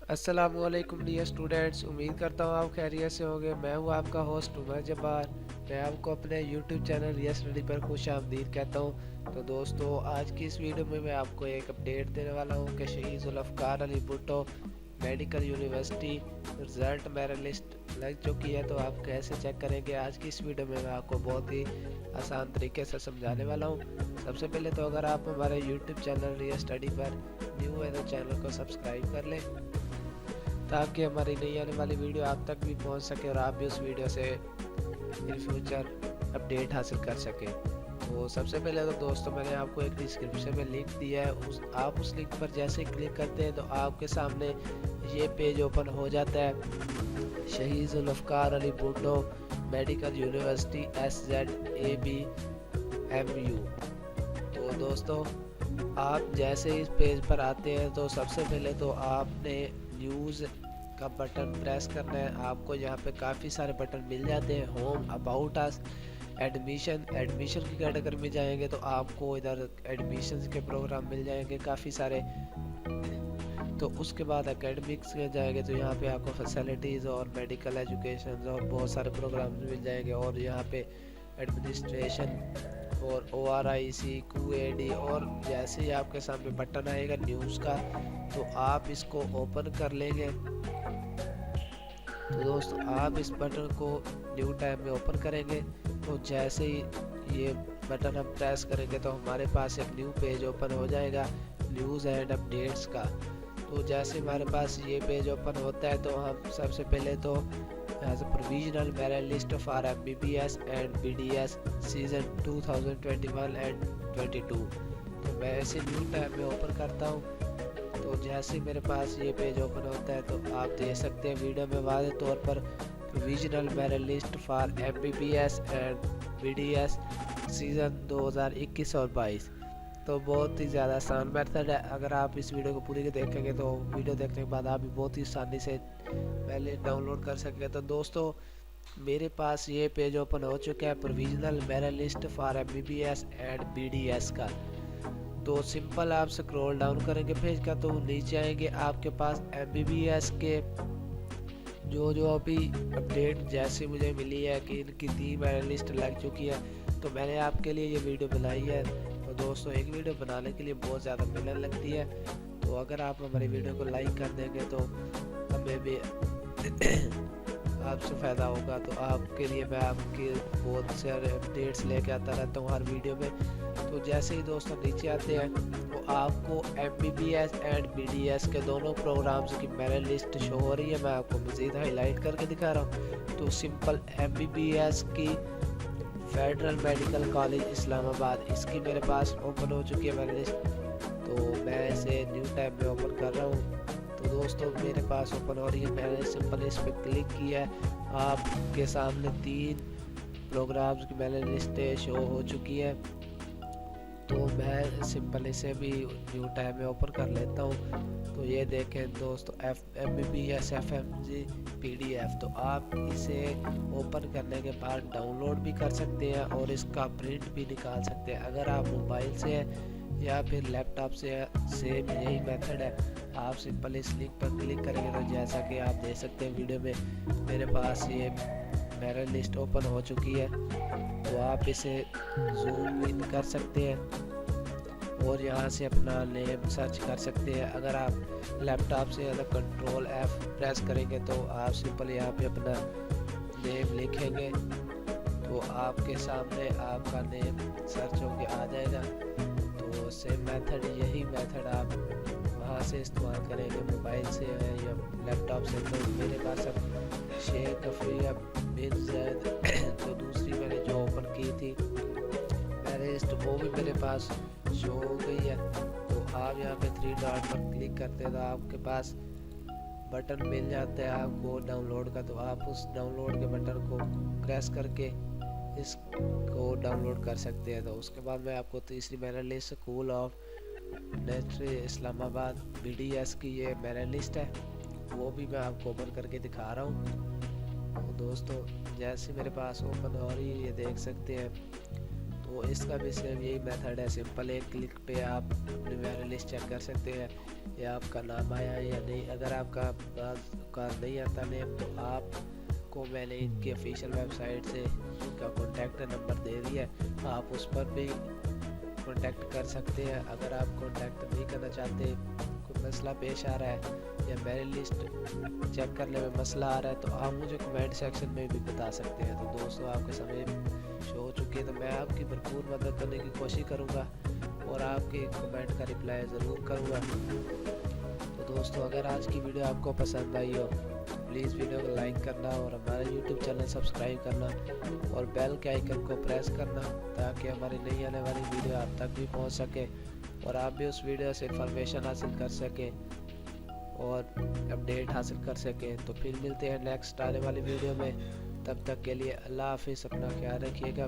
अस्सलामुअलैकुम dear students, उम्मीद करता हूँ आप खैरियत से होंगे। मैं हूँ आपका होस्ट उमर जब्बार। मैं आपको अपने यूट्यूब चैनल रिया स्टडी पर खुश आमदीद कहता हूँ। तो दोस्तों, आज की इस वीडियो में मैं आपको एक अपडेट देने वाला हूँ कि शहीद Zulfiqar Ali Bhutto medical university result merit list लग चुकी है। तो आप कैसे चेक करेंगे, आज की इस वीडियो में मैं आपको बहुत ही आसान तरीके से समझाने वाला हूँ। सबसे पहले तो अगर आप हमारे यूट्यूब चैनल रिया स्टडी पर न्यू है तो चैनल को सब्सक्राइब कर लें, ताकि हमारी नई आने वाली वीडियो आप तक भी पहुंच सके और आप भी उस वीडियो से इन फ्यूचर अपडेट हासिल कर सकें। तो सबसे पहले तो दोस्तों, मैंने आपको एक डिस्क्रिप्शन में लिंक दिया है, आप उस लिंक पर जैसे क्लिक करते हैं तो आपके सामने ये पेज ओपन हो जाता है। शहीद Zulfiqar Ali Bhutto medical university SZABMU। तो दोस्तों, आप जैसे इस पेज पर आते हैं तो सबसे पहले तो आपने न्यूज़ का बटन प्रेस करना है। आपको यहाँ पे काफ़ी सारे बटन मिल जाते हैं। होम, अबाउट अस, एडमिशन की कैटेगरी में जाएंगे तो आपको इधर एडमिशन के प्रोग्राम मिल जाएंगे काफ़ी सारे। तो उसके बाद एकेडमिक्स में जाएंगे तो यहाँ पे आपको फैसिलिटीज़ और मेडिकल एजुकेशन और बहुत सारे प्रोग्राम मिल जाएंगे। और यहाँ पे एडमिनिस्ट्रेशन और ORIC, QAD, और जैसे ही आपके सामने बटन आएगा न्यूज़ का तो आप इसको ओपन कर लेंगे। तो दोस्तों, आप इस बटन को न्यू टैब में ओपन करेंगे तो जैसे ही ये बटन हम प्रेस करेंगे तो हमारे पास एक न्यू पेज ओपन हो जाएगा न्यूज़ एंड अपडेट्स का। तो जैसे हमारे पास ये पेज ओपन होता है तो हम सबसे पहले तो as a provisional merit list for MBBS and BDS season 2021 and 22। तो मैं ऐसे न्यू टैब में ओपन करता हूँ। तो जैसे मेरे पास ये पेज ओपन होता है तो आप देख सकते हैं वीडियो में वाज़ेह तौर पर provisional merit list for MBBS and BDS season 2021 और 22। तो बहुत ही ज़्यादा आसान मेथड है। अगर आप इस वीडियो को पूरी के देखेंगे तो वीडियो देखने के बाद आप भी बहुत ही आसानी से पहले डाउनलोड कर सकेंगे। तो दोस्तों, मेरे पास ये पेज ओपन हो चुका है provisional merit list for MBBS and BDS का। तो सिंपल आप स्क्रॉल डाउन करेंगे पेज का तो नीचे आएंगे आपके पास MBBS के जो जो अभी अपडेट जैसे मुझे मिली है कि इनकी 3 मेरिट लिस्ट लग चुकी है। तो मैंने आपके लिए ये वीडियो बनाई है। तो दोस्तों, एक वीडियो बनाने के लिए बहुत ज़्यादा मेहनत लगती है। तो अगर आप हमारी वीडियो को लाइक कर देंगे तो हमें भी आपसे फ़ायदा होगा। तो आपके लिए मैं आपके बहुत सारे अपडेट्स लेके आता रहता हूँ हर वीडियो में। तो जैसे ही दोस्तों नीचे आते हैं तो आपको MBBS एंड BDS के दोनों प्रोग्राम्स की मेरिट लिस्ट शो हो रही है। मैं आपको मज़ीद हाईलाइट करके दिखा रहा हूँ। तो सिंपल MBBS की फेडरल मेडिकल कॉलेज इस्लामाबाद, इसकी मेरे पास ओपन हो चुकी है मेरिट लिस्ट। तो मैं इसे न्यू टैब में ओपन कर रहा हूँ। तो दोस्तों, मेरे पास ओपन हो रही है। मैंने सिंपल इस पर क्लिक किया है। आपके सामने 3 प्रोग्राम्स की मेरिट लिस्टें शो हो चुकी है। तो मैं सिंपल इसे भी न्यू टैब में ओपन कर लेता हूँ। तो ये देखें दोस्तों, MBBS FMG PDF। तो आप इसे ओपन करने के बाद डाउनलोड भी कर सकते हैं और इसका प्रिंट भी निकाल सकते हैं। अगर आप मोबाइल से है या फिर लैपटॉप से है, सेम यही मेथड है। आप सिंपल इस लिंक पर क्लिक करेंगे तो जैसा कि आप देख सकते हैं वीडियो में मेरे पास ये मेरिट लिस्ट ओपन हो चुकी है। तो आप इसे जूम इन कर सकते हैं और यहाँ से अपना नेम सर्च कर सकते हैं। अगर आप लैपटॉप से कंट्रोल F प्रेस करेंगे तो आप सिंपल यहाँ पे अपना नेम लिखेंगे तो आपके सामने आपका नेम सर्च होके आ जाएगा। तो सेम मेथड, यही मेथड आप वहाँ से इस्तेमाल करेंगे, मोबाइल से है या लैपटॉप से। तो मेरे पास अब शेख अफरीया बिन जैद तो दूसरी मैंने जो ओपन की थी मेरे लिस्ट, वो भी मेरे पास शो हो गई है। तो आप यहाँ पे 3 डॉट पर क्लिक करते हैं तो आपके पास बटन मिल जाता है आपको डाउनलोड का। तो आप उस डाउनलोड के बटन को प्रेस करके इसको डाउनलोड कर सकते हैं। तो उसके बाद मैं आपको तीसरी merit list school of natural Islamabad BDS की ये मेरिट लिस्ट है, वो भी मैं आपको ओपन करके दिखा रहा हूँ। तो दोस्तों, जैसे मेरे पास ओपन हो रही है ये देख सकते हैं। तो इसका भी सेम यही मेथड है। सिंपल एक क्लिक पे आप अपनी मेल लिस्ट चेक कर सकते हैं या आपका नाम आया है या नहीं। अगर आपका नहीं आता नेम तो आपको मैंने इनकी ऑफिशियल वेबसाइट से इनका कॉन्टैक्ट नंबर दे दिया है, आप उस पर भी कॉन्टैक्ट कर सकते हैं। अगर आप कॉन्टैक्ट नहीं करना चाहते, कोई मसला पेश आ रहा है या मेरी लिस्ट चेक करने में मसला आ रहा है, तो आप मुझे कमेंट सेक्शन में भी बता सकते हैं। तो दोस्तों आपके समय शो हो चुकी है, तो मैं आपकी भरपूर मदद करने की कोशिश करूँगा और आपके कमेंट का रिप्लाई ज़रूर करूँगा। तो दोस्तों अगर आज की वीडियो आपको पसंद आई हो तो प्लीज़ वीडियो को लाइक करना और हमारा यूट्यूब चैनल सब्सक्राइब करना और बेल के आइकन को प्रेस करना, ताकि हमारी नई आने वाली वीडियो आप तक भी पहुंच सके और आप भी उस वीडियो से इंफॉर्मेशन हासिल कर सकें और अपडेट हासिल कर सकें। तो फिर मिलते हैं नेक्स्ट आने वाली वीडियो में, तब तक के लिए अल्लाह हाफिज़, अपना ख्याल रखिएगा।